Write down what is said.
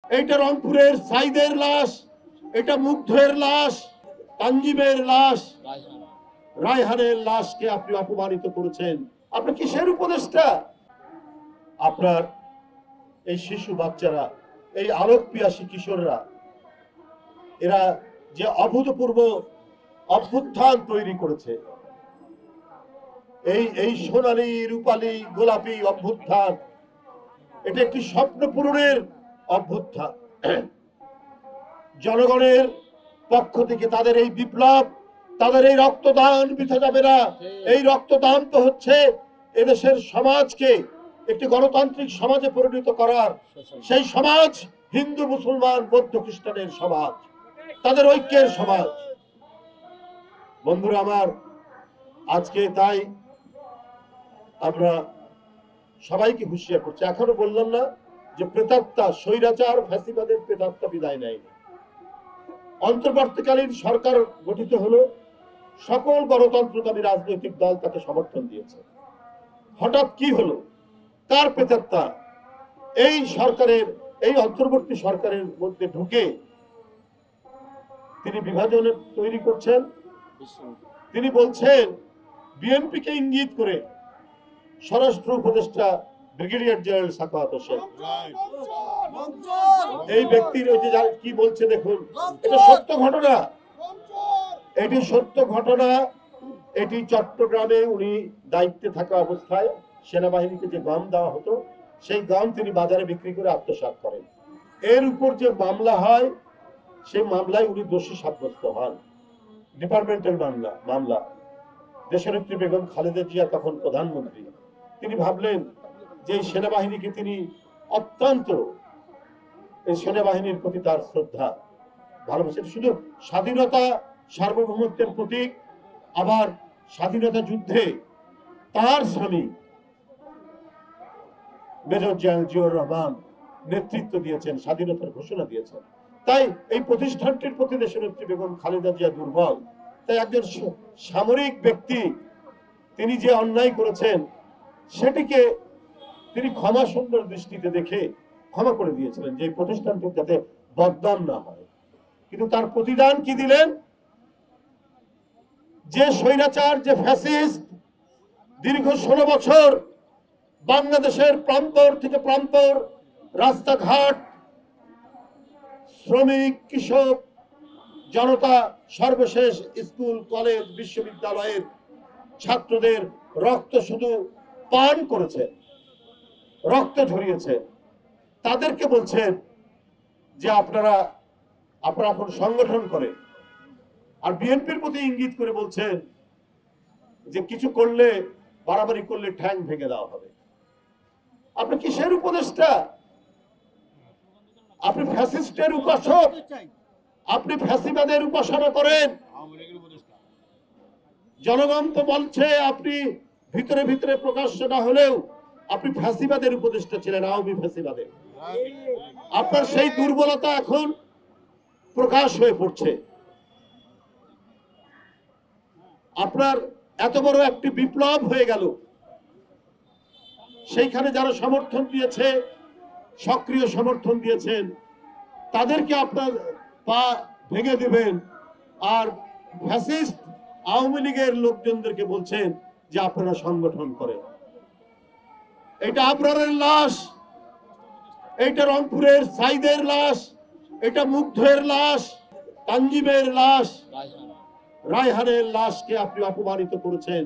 এইটা রংপুরের সাইদের লাশ, এটা মুগ্ধের লাশ, তানজিমের লাশ, রায়হানের লাশকে আপনি অপমানিত করেছেন। আপনি কিসের উপদেষ্টা? আপনার এই শিশু বাচ্চারা, এই আলোক পিয়াসী কিশোররা, এরা যে অভূতপূর্ব অভ্যুত্থান তৈরি করেছে, এই সোনালী রূপালী গোলাপি অভ্যুত্থান, এটা একটি স্বপ্ন পূরণের অভ্যুত্থান। জনগণের পক্ষ থেকে তাদের এই বিপ্লব, তাদের এই রক্তদান বৃথা যাবে না। এই রক্তদান তো হচ্ছে এদেশের সমাজকে একটি গণতান্ত্রিক সমাজে পরিণত করার। সেই সমাজ হিন্দু, মুসলমান, বৌদ্ধ, খ্রিস্টানের সমাজ, তাদের ঐক্যের সমাজ। বন্ধুরা আমার, আজকে তাই আমরা সবাইকে হুঁশিয়ার করছি। এখনো বললাম না যে প্রেতাত্মা, স্বৈরাচার, ফ্যাসিবাদের প্রেতাত্মা বিদায় নেয়নি। অন্তর্বর্তীকালীন সরকার গঠিত হলো, সকল গণতন্ত্রকামী রাজনৈতিক দল তাকে সমর্থন দিয়েছে। হঠাৎ কি হলো? তার প্রেতাত্মা এই সরকারের, এই অন্তর্বর্তী সরকারের মধ্যে ঢুকে তিনি বিভাজন তৈরি করছেন। তিনি বলছেন, বিএনপিকে ইঙ্গিত করে স্বরাষ্ট্র উপদেষ্টা ব্রিগেডিয়ার জেনারেল সাখাওয়াত হোসেন, এই ব্যক্তির ওই যে কি বলছে দেখুন, এটা সত্য ঘটনা, এটি সত্য ঘটনা। এটি চট্টগ্রামে উনি দায়িত্বে থাকা অবস্থায় সেনাবাহিনীকে যে গম দেওয়া হতো, সেই গম তিনি বাজারে বিক্রি করে আত্মসাৎ করেন। এর উপর যে মামলা হয়, সেই মামলায় উনি দোষী সাব্যস্ত হন। ডিপার্টমেন্টাল মামলা। দেশনেত্রী বেগম খালেদা জিয়া তখন প্রধানমন্ত্রী। তিনি ভাবলেন যে সেনাবাহিনীকে তিনি অত্যন্ত, এই সেনাবাহিনীর প্রতি তার শ্রদ্ধা, ভালোবাসেন। শুধু স্বাধীনতা, সার্বভৌমত্বের প্রতীক, আবার স্বাধীনতা যুদ্ধে তার স্বামী মেজর জেনারেল জিয়াউর রহমান নেতৃত্ব দিয়েছেন, স্বাধীনতার ঘোষণা দিয়েছেন। তাই এই প্রতিষ্ঠানটির প্রতি দেশনেত্রী বেগম খালেদা জিয়া দুর্বল। তাই একজন সামরিক ব্যক্তি তিনি যে অন্যায় করেছেন, সেটিকে তিনি ক্ষমা সুন্দর দৃষ্টিতে দেখে ক্ষমা করে দিয়েছিলেন, যে প্রতিষ্ঠানটি যাতে বদনাম না হয়। কিন্তু তার প্রতিদান কি দিলেন? যে স্বৈরাচার, যে ফ্যাসিস্ট দীর্ঘ 16 বছর বাংলাদেশের প্রান্তর থেকে প্রান্তর, রাস্তাঘাট, শ্রমিক, কৃষক, জনতা, সর্বশেষ স্কুল, কলেজ, বিশ্ববিদ্যালয়ের ছাত্রদের রক্ত শুধু পান করেছে, রক্ত ঝরিয়েছে, তাদেরকে বলছেন যে আপনারা এখন সংগঠন করেন। আর বিএনপির প্রতি ইঙ্গিত করে বলছেন যে কিছু করলে, বাড়াবাড়ি করলে ঠ্যাং ভেঙে দেওয়া হবে। আপনি কিসের উপদেষ্টা? আপনি ফ্যাসিস্টের উপাসক, আপনি ফ্যাসিবাদের উপাসনা করেন। জনগণ তো বলছে আপনি ভিতরে ভিতরে প্রকাশ্য না হলেও আপনি ফ্যাসিবাদের উপদেষ্টা ছিলেন, আওয়ামী ফ্যাসিবাদের। আপনার সেই দুর্বলতা এখন প্রকাশ হয়ে পড়ছে। আপনার এত বড় একটি বিপ্লব হয়ে গেল, সেইখানে যারা সমর্থন দিয়েছে, সক্রিয় সমর্থন দিয়েছেন, তাদেরকে আপনার পা ভেঙে দিবেন। আর ফ্যাসিস্ট আওয়ামী লীগের লোকজনদেরকে বলছেন যে আপনারা সংগঠন করেন। এটা আবরারের লাশ, এটা রংপুরের সাইদের লাশ, এটা মুগ্ধের লাশ, তানজিমের লাশ, রায়হানের লাশকে আপনি অপমানিত করেছেন।